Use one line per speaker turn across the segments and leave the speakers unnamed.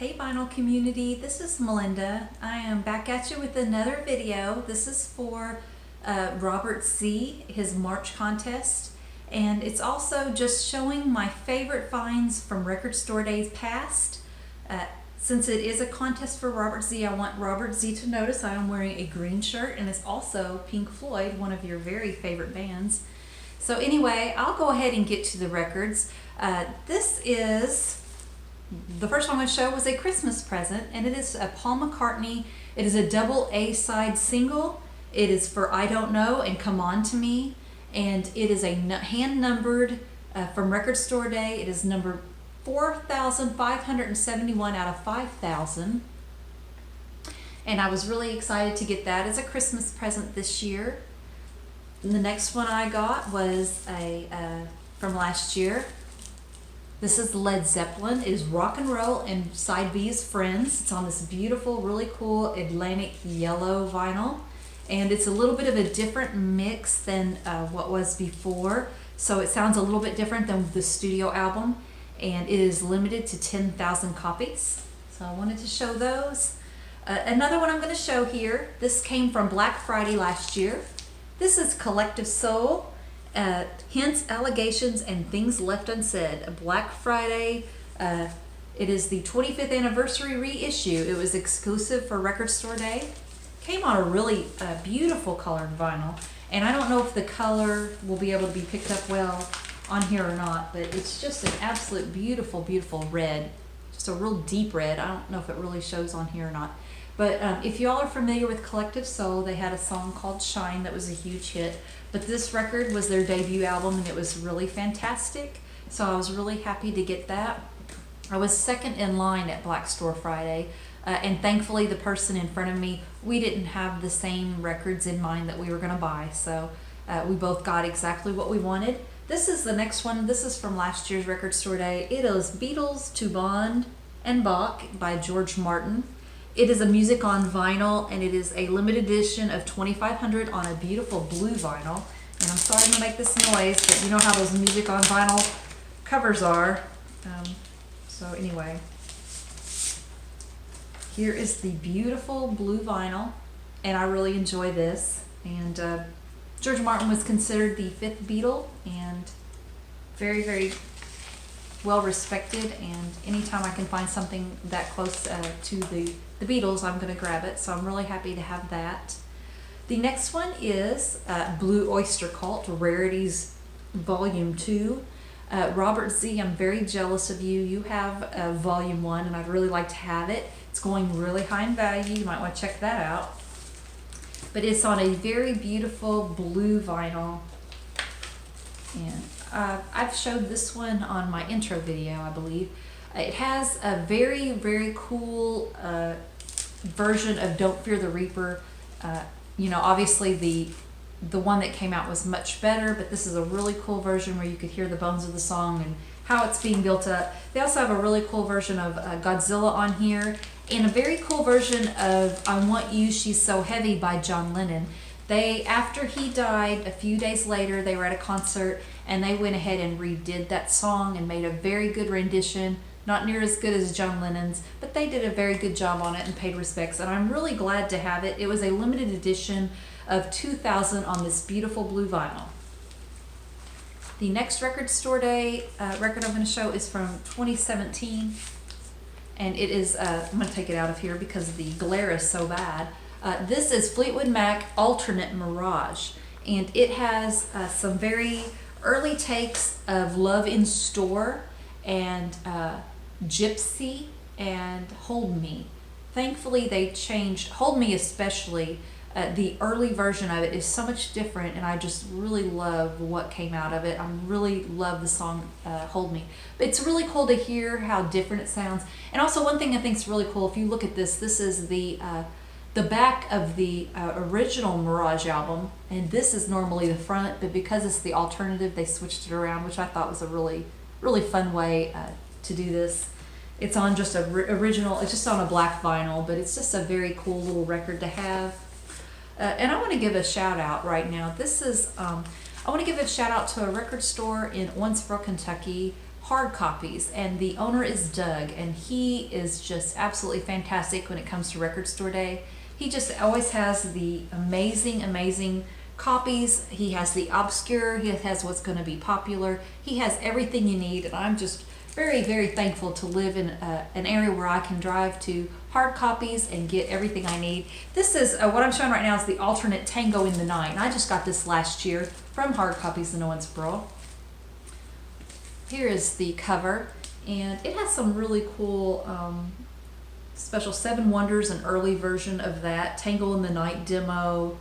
Hey vinyl community, this is Melinda. I am back at you with another video. This is for Robert Z, his March contest, and it's also just showing my favorite finds from record store days past. Since it is a contest for Robert Z, I want Robert Z to notice I am wearing a green shirt, and it's also Pink Floyd, one of your very favorite bands. So anyway, I'll go ahead and get to the records. The first one I'm going to show was a Christmas present, and it is a Paul McCartney. It is a double A-side single. It is for I Don't Know and Come On To Me, and it is a hand-numbered from Record Store Day. It is number 4,571 out of 5,000, and I was really excited to get that as a Christmas present this year. And the next one I got was from last year. This is Led Zeppelin. It is Rock and Roll, and side B is Friends. It's on this beautiful, really cool Atlantic yellow vinyl, and it's a little bit of a different mix than what was before, so it sounds a little bit different than the studio album, and it is limited to 10,000 copies. So I wanted to show those. Another one I'm going to show here, this came from Black Friday last year. This is Collective Soul. Hints, Allegations, and Things Left Unsaid. A Black Friday. It is the 25th anniversary reissue. It was exclusive for Record Store Day. Came on a really beautiful colored vinyl, and I don't know if the color will be able to be picked up well on here or not, but it's just an absolute beautiful, beautiful red. Just a real deep red. I don't know if it really shows on here or not. But if y'all are familiar with Collective Soul, they had a song called Shine that was a huge hit. But this record was their debut album, and it was really fantastic. So I was really happy to get that. I was second in line at Black Store Friday, and thankfully the person in front of me, we didn't have the same records in mind that we were going to buy. So we both got exactly what we wanted. This is the next one. This is from last year's Record Store Day. It is Beatles to Bond and Bach by George Martin. It is a music on vinyl, and it is a limited edition of 2,500 on a beautiful blue vinyl. And I'm sorry to make this noise, but you know how those music on vinyl covers are. So anyway, here is the beautiful blue vinyl, and I really enjoy this. And George Martin was considered the fifth Beatle, and very, very well respected, and anytime I can find something that close to the Beatles, I'm going to grab it, so I'm really happy to have that. The next one is Blue Oyster Cult Rarities Volume 2. Robert Z, I'm very jealous of you. You have Volume 1, and I'd really like to have it. It's going really high in value. You might want to check that out. But it's on a very beautiful blue vinyl, and I've showed this one on my intro video, I believe. It has a very, very cool version of Don't Fear the Reaper. Obviously the one that came out was much better, but this is a really cool version where you could hear the bones of the song and how it's being built up. They also have a really cool version of Godzilla on here, and a very cool version of I Want You, She's So Heavy by John Lennon. After he died, a few days later, they were at a concert, and they went ahead and redid that song and made a very good rendition. Not near as good as John Lennon's, but they did a very good job on it and paid respects, and I'm really glad to have it. It was a limited edition of 2,000 on this beautiful blue vinyl. The next Record Store Day record I'm going to show is from 2017, and it is, I'm going to take it out of here because the glare is so bad. This is Fleetwood Mac Alternate Mirage, and it has some very early takes of Love in Store and Gypsy and Hold Me. Thankfully they changed Hold Me, especially the early version of it is so much different, and I just really love what came out of it. I really love the song Hold Me. It's really cool to hear how different it sounds. And also one thing I think is really cool, if you look at this, this is the back of the original Mirage album, and this is normally the front, but because it's the alternative, they switched it around, which I thought was a really, really fun way to do this. It's on just a original, it's just on a black vinyl, but it's just a very cool little record to have. And I want to give a shout out right now. This is, I want to give a shout out to a record store in Owensboro, Kentucky hard copies, and the owner is Doug, and he is just absolutely fantastic when it comes to record store day. He just always has the amazing copies. He has the obscure, he has what's going to be popular, he has everything you need, and I'm just very thankful to live in an area where I can drive to hard copies and get everything I need. This is what I'm showing right now is the alternate Tango in the Night, and I just got this last year from Hard Copies in Owensboro. Here is the cover, and it has some really cool special Seven Wonders, an early version of that, Tango in the Night demo.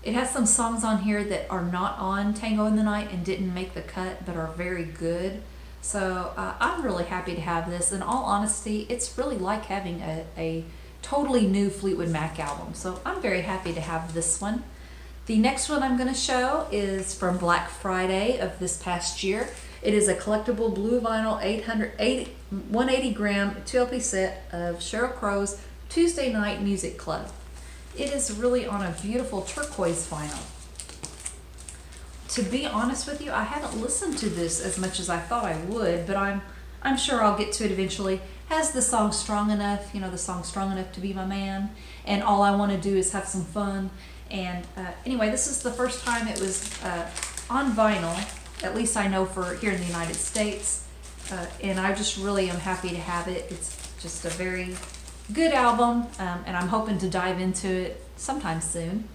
It has some songs on here that are not on Tango in the Night and didn't make the cut, but are very good. So I'm really happy to have this. In all honesty, it's really like having a totally new Fleetwood Mac album. So I'm very happy to have this one. The next one I'm going to show is from Black Friday of this past year. It is a collectible blue vinyl 180 gram 2 LP set of Sheryl Crow's Tuesday Night Music Club. It is really on a beautiful turquoise vinyl. To be honest with you, I haven't listened to this as much as I thought I would, but I'm sure I'll get to it eventually. Has the song Strong Enough, the song Strong Enough to Be My Man, and All I Want to Do Is Have Some Fun. And anyway, this is the first time it was on vinyl, at least I know for here in the United States, and I just really am happy to have it. It's just a very good album, and I'm hoping to dive into it sometime soon.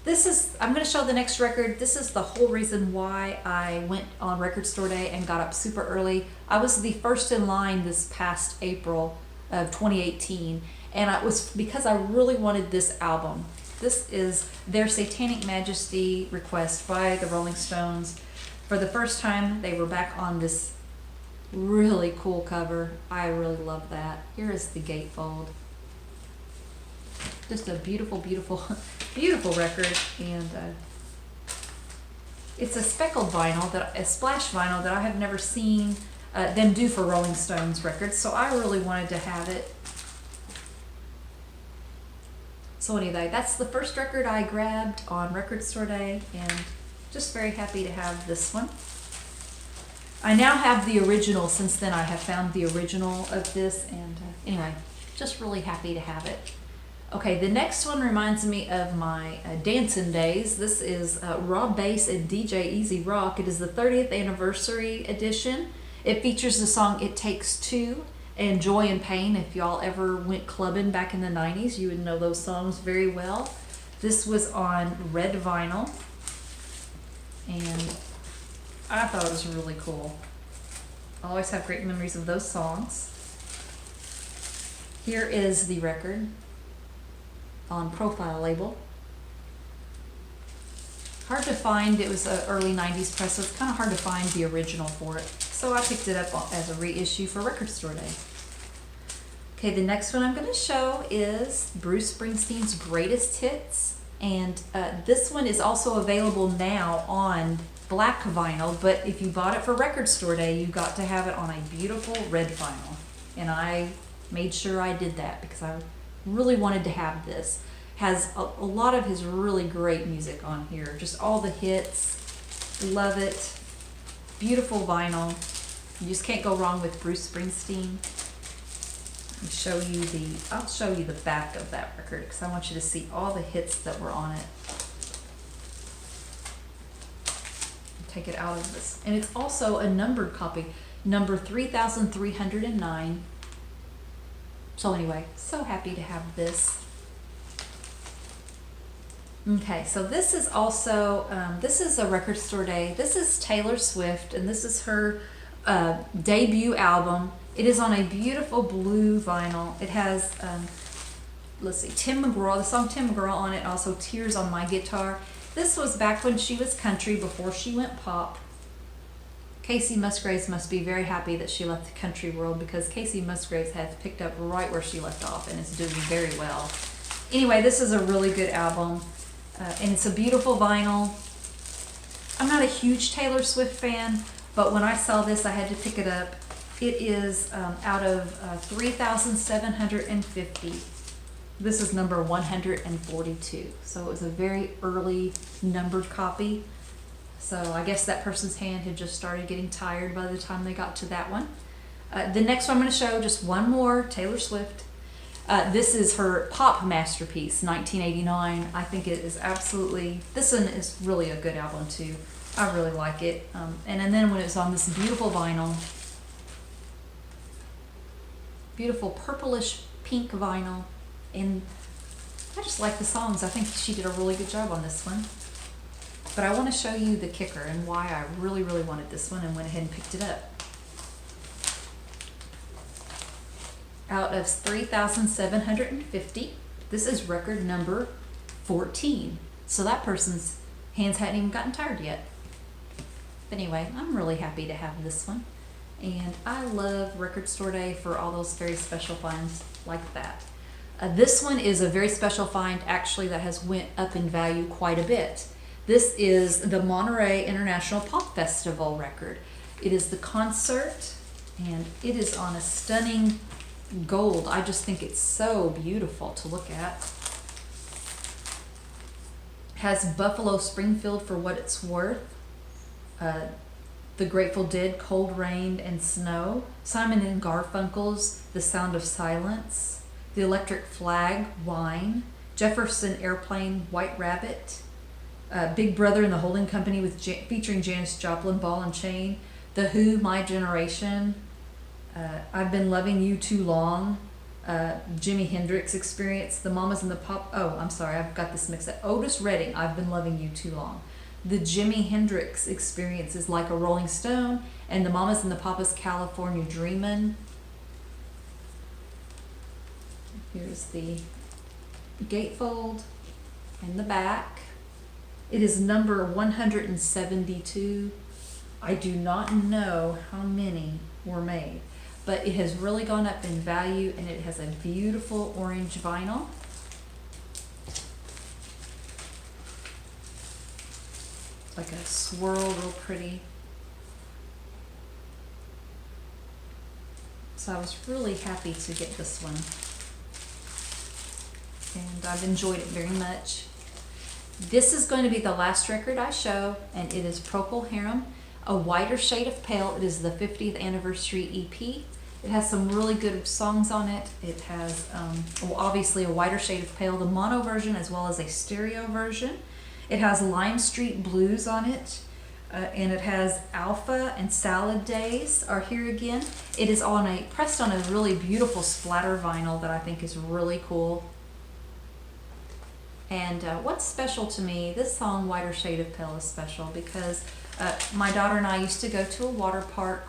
I'm going to show the next record. This is the whole reason why I went on record store day and got up super early. I was the first in line this past April of 2018, and it was because I really wanted this album. This is Their Satanic Majesty Request by the Rolling Stones. For the first time, they were back on this really cool cover. I really love that. Here is the gatefold. Just a beautiful record, and it's a speckled vinyl, a splash vinyl that I have never seen them do for Rolling Stones records, so I really wanted to have it. So anyway, that's the first record I grabbed on record store day, and just very happy to have this one. I now have the original. Since then I have found the original of this, and anyway, just really happy to have it. Okay, the next one reminds me of my dancing days. This is Raw Bass and DJ Easy Rock. It is the 30th anniversary edition. It features the song It Takes Two and Joy and Pain. If y'all ever went clubbing back in the 90s, you would know those songs very well. This was on red vinyl, and I thought it was really cool. I always have great memories of those songs. Here is the record on Profile label. Hard to find. It was an early 90s press, so it's kind of hard to find the original for it. So I picked it up as a reissue for record store day. Okay, the next one I'm going to show is Bruce Springsteen's Greatest Hits, and this one is also available now on black vinyl, but if you bought it for record store day, you got to have it on a beautiful red vinyl, and I made sure I did that because I really wanted to have this. Has a lot of his really great music on here, just all the hits. Love it. Beautiful vinyl. You just can't go wrong with Bruce Springsteen. I'll show you the back of that record because I want you to see all the hits that were on it. Take it out of this, and it's also a numbered copy, number 3309. So anyway, so happy to have this. Okay, so this is also this is a record store day. This is Taylor Swift, and this is her debut album. It is on a beautiful blue vinyl. It has let's see, Tim McGraw, the song Tim McGraw on it, also Tears on My Guitar. This was back when she was country, before she went pop. Casey Musgraves must be very happy that she left the country world, because Casey Musgraves has picked up right where she left off and is doing very well. Anyway, this is a really good album, and it's a beautiful vinyl. I'm not a huge Taylor Swift fan, but when I saw this, I had to pick it up. It is out of 3,750. This is number 142, so it was a very early numbered copy. So I guess that person's hand had just started getting tired by the time they got to that one. The next one I'm going to show, just one more, Taylor Swift. This is her pop masterpiece, 1989. I think it is absolutely, this one is really a good album too. I really like it. And then when it's on this beautiful vinyl, beautiful purplish pink vinyl, and I just like the songs. I think she did a really good job on this one. But I want to show you the kicker and why I really, really wanted this one and went ahead and picked it up. Out of 3,750, this is record number 14. So that person's hands hadn't even gotten tired yet. But anyway, I'm really happy to have this one. And I love Record Store Day for all those very special finds like that. This one is a very special find, actually, that has went up in value quite a bit. This is the Monterey International Pop Festival record. It is the concert, and it is on a stunning gold. I just think it's so beautiful to look at. Has Buffalo Springfield for What It's Worth, The Grateful Dead, Cold Rain and Snow, Simon and Garfunkel's The Sound of Silence, The Electric Flag, Wine, Jefferson Airplane, White Rabbit, Big Brother and the Holding Company featuring Janis Joplin, Ball and Chain, The Who, My Generation, I've Been Loving You Too Long, Jimi Hendrix Experience, The Mamas and the Pop, oh, I'm sorry, I've got this mixed up. Otis Redding, I've Been Loving You Too Long. The Jimi Hendrix Experience is Like a Rolling Stone, and The Mamas and the Papas, California Dreamin'. Here's the gatefold and the back. It is number 172. I do not know how many were made, but it has really gone up in value, and it has a beautiful orange vinyl. Like a swirl, real pretty. So I was really happy to get this one, and I've enjoyed it very much. This is going to be the last record I show, and it is Procol Harum, A Whiter Shade of Pale. It is the 50th anniversary EP. It has some really good songs on it. It has obviously A Whiter Shade of Pale, the mono version, as well as a stereo version. It has Lime Street Blues on it, and it has Alpha and Salad Days are here again. It is pressed on a really beautiful splatter vinyl that I think is really cool. And what's special to me, this song, Whiter Shade of Pale, is special because my daughter and I used to go to a water park.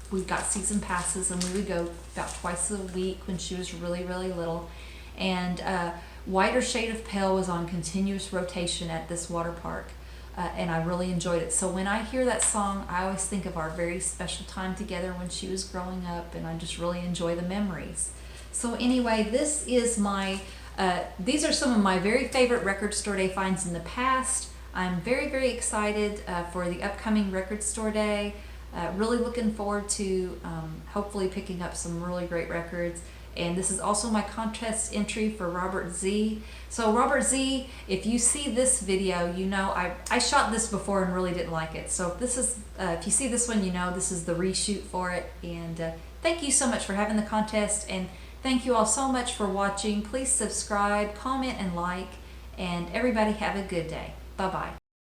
We got season passes, and we would go about twice a week when she was really, really little. And Whiter Shade of Pale was on continuous rotation at this water park, and I really enjoyed it. So when I hear that song, I always think of our very special time together when she was growing up, and I just really enjoy the memories. So anyway, this is my... these are some of my very favorite Record Store Day finds in the past. I'm very, very excited for the upcoming Record Store Day. Really looking forward to hopefully picking up some really great records. And this is also my contest entry for Robert Z. So Robert Z, if you see this video, you know I shot this before and really didn't like it. So if you see this one, you know this is the reshoot for it. And thank you so much for having the contest, and thank you all so much for watching. Please subscribe, comment, and like, and everybody have a good day. Bye-bye.